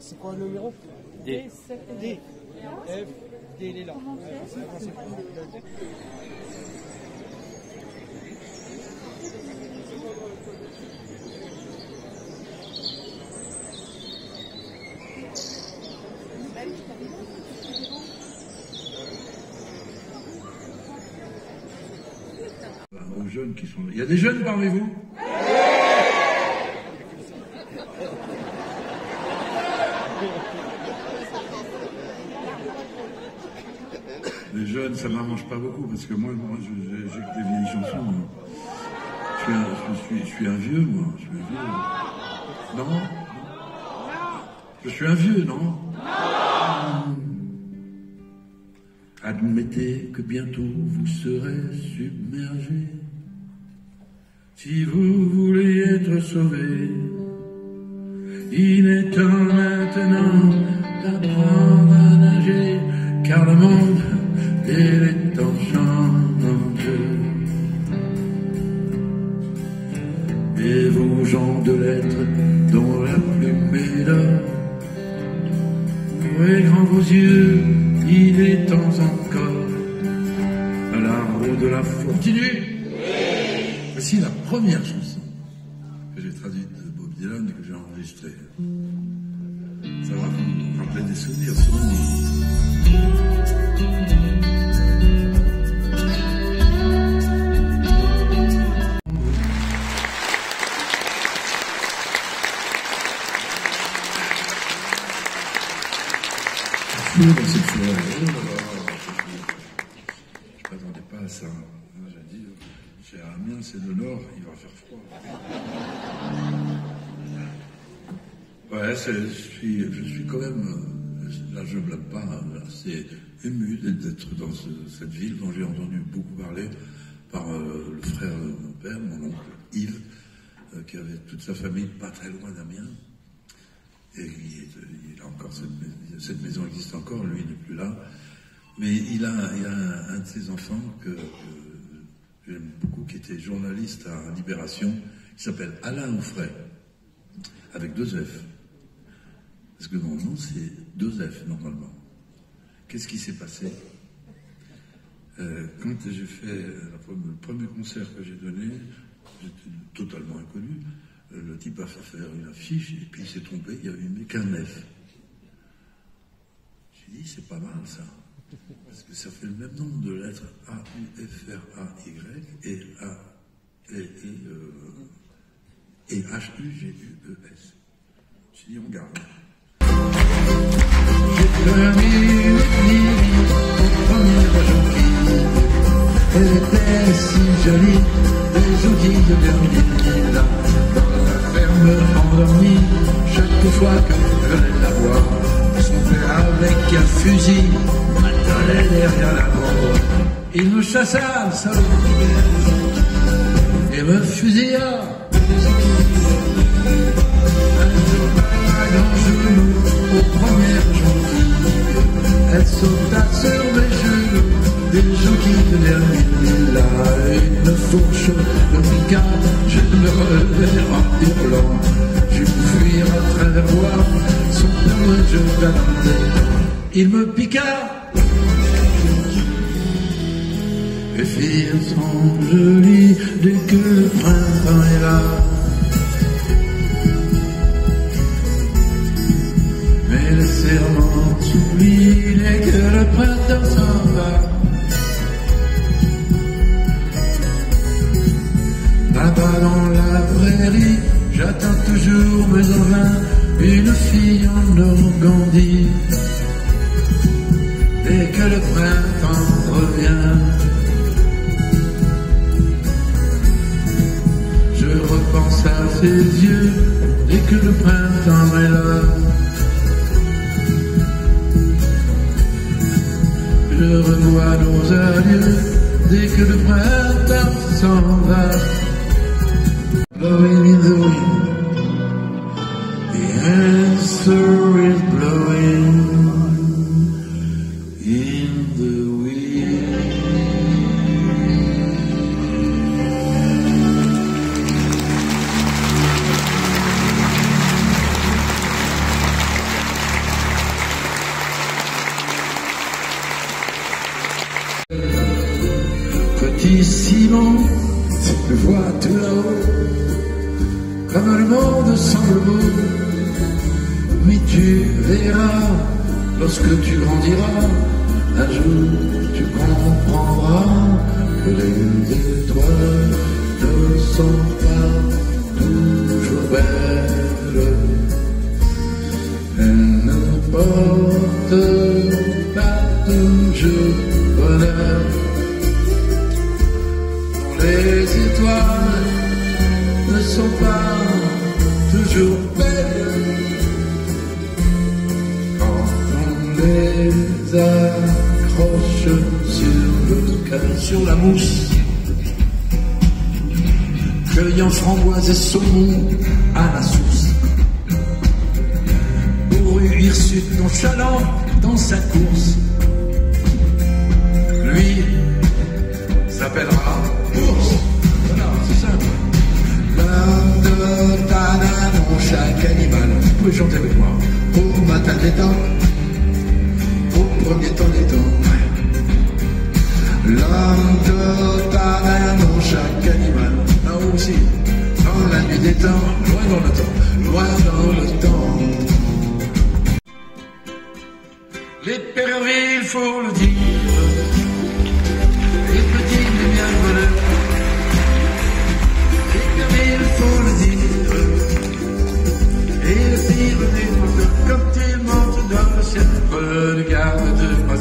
C'est quoi le numéro? D. D. F. D, il est là. Aux jeunes qui sont là. Il y a des jeunes parmi vous? Les jeunes, ça m'arrange pas beaucoup parce que moi j'ai que des vieilles chansons. Moi. Je suis un vieux, moi. Je suis un vieux. Non? Je suis un vieux, non? Admettez que bientôt vous serez submergé. Si vous voulez être sauvé, il est temps maintenant d'apprendre à nager, car le monde et les temps changent. Et vous, gens de lettres, dont la plume est d'or, ouvrez grand vos yeux, il est temps encore. À la roue de la continue. Voici la première chanson que j'ai traduite de Bob Dylan et que j'ai enregistrée. Ça va vous rappeler des souvenirs, dans cette soirée. Je ne m'attendais pas à ça. J'ai dit, chez Amiens, c'est de l'or, il va faire froid. Ouais, je suis quand même, là je ne blâme pas, assez ému d'être dans cette ville dont j'ai entendu beaucoup parler par le frère de mon père, mon oncle Yves, qui avait toute sa famille pas très loin d'Amiens. Et il a encore cette maison existe encore, lui n'est plus là. Mais il a un de ses enfants que j'aime beaucoup, qui était journaliste à Libération, qui s'appelle Alain Onfray, avec 2 F. Parce que normalement, c'est 2 F, normalement. Qu'est-ce qui s'est passé? Quand j'ai fait le premier concert que j'ai donné, j'étais totalement inconnu. Le type a fait faire une affiche et puis il s'est trompé, il y avait mis qu'un F. J'ai dit, c'est pas mal ça. Parce que ça fait le même nombre de lettres A-U-F-R-A-Y et H-U-G-U-E-S. J'ai dit, on garde. J'ai permis au premier gentil. Elle était si jolie, des gentils de Berlin, là, dans la ferme endormie. Chaque fois que je venais la voir, son père avec un fusil m'attendait derrière la bande. Il me chassa, le salaud, et me fusilla. Un jour, à grand genou, aux premières gentilles, elle sauta sur mes genoux. Des gentils de Berlin, là, une fourche de pica, je me relevais en hurlant. J'ai pu fuir à travers voir son père, je l'attendais. Il me piqua. Les filles sont jolies dès que le printemps est là. Mais le serment s'oublie dès que le printemps s'en va. Là-bas dans la prairie, j'attends toujours, mais en vain, une fille en Normandie. Dès que le printemps revient, je repense à ses yeux, dès que le printemps est là. Je revois nos adieux, dès que le printemps s'en va. Blowing in the wind, the answer is blowing. comme le monde semble beau. Mais tu verras, lorsque tu grandiras, un jour tu comprendras que les étoiles ne sont pas toujours belles. Elles ne portent pas toujours bonheur. Les étoiles ne sont pas toujours belles quand on les accroche sur le cœur, sur la mousse, cueillant framboises et saumon à la source. Bourru hirsute nonchalant dans sa course, lui s'appellera Ours. Voilà, c'est simple. L'un de Tananon, chaque animal. Vous pouvez chanter avec moi. Au matin des temps, au premier temps des temps. L'un de Tananon, chaque animal. Là aussi, dans la nuit des temps, loin dans le temps, loin dans le temps. L'Épervier, il faut le dire. Les petits mais bien voleurs, il faut le dire. Et le pire des menteurs, quand ils montent dans le ciel, regarde de moi.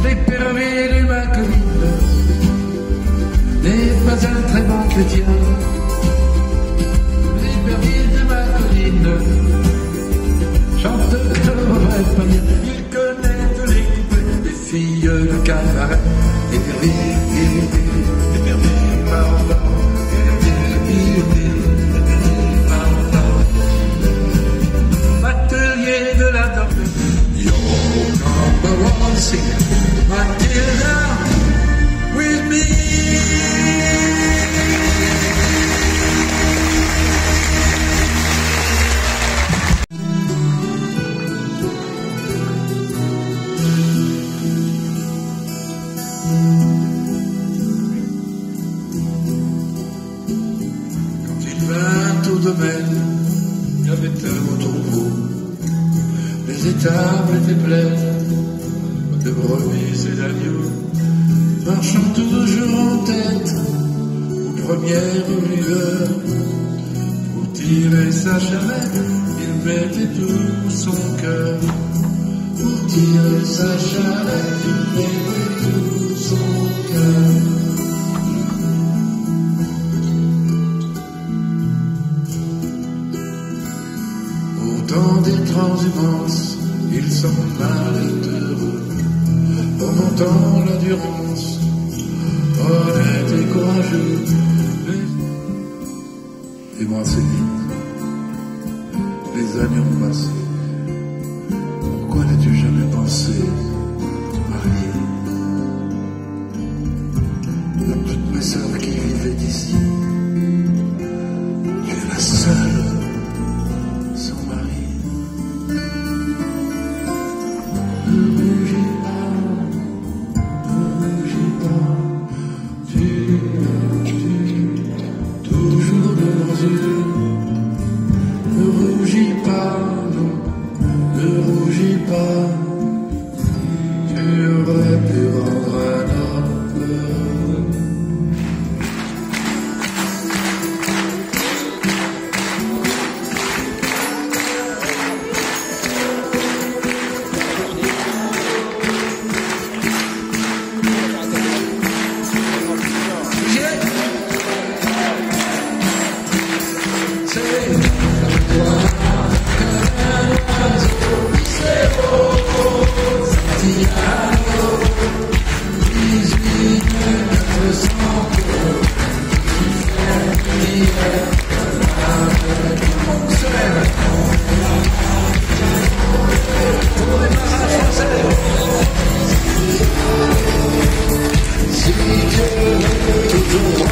L'Épervier de ma colline n'est pas un très bon chrétien. L'Épervier de ma colline chante comme un païen. Il connaît tous les couplets des filles de cabaret. Épervier, atelier de la dame. Yo, number one singer, Matilda, with me. Il y avait tellement trop beau. Les étables étaient pleines de brebis et d'agneaux, marchant toujours en tête aux premières lueurs. Pour tirer sa charrette, il mettait tout son cœur. Pour tirer sa charrette, il mettait tout son cœur. Dans des transhumances, ils sont malheureux, remontant l'endurance, honnête et courageux. Et moi c'est vite, les années ont passé. Pourquoi n'as-tu jamais pensé marier à toutes mes sœurs qui vivaient ici? Tu es la seule. Si Dieu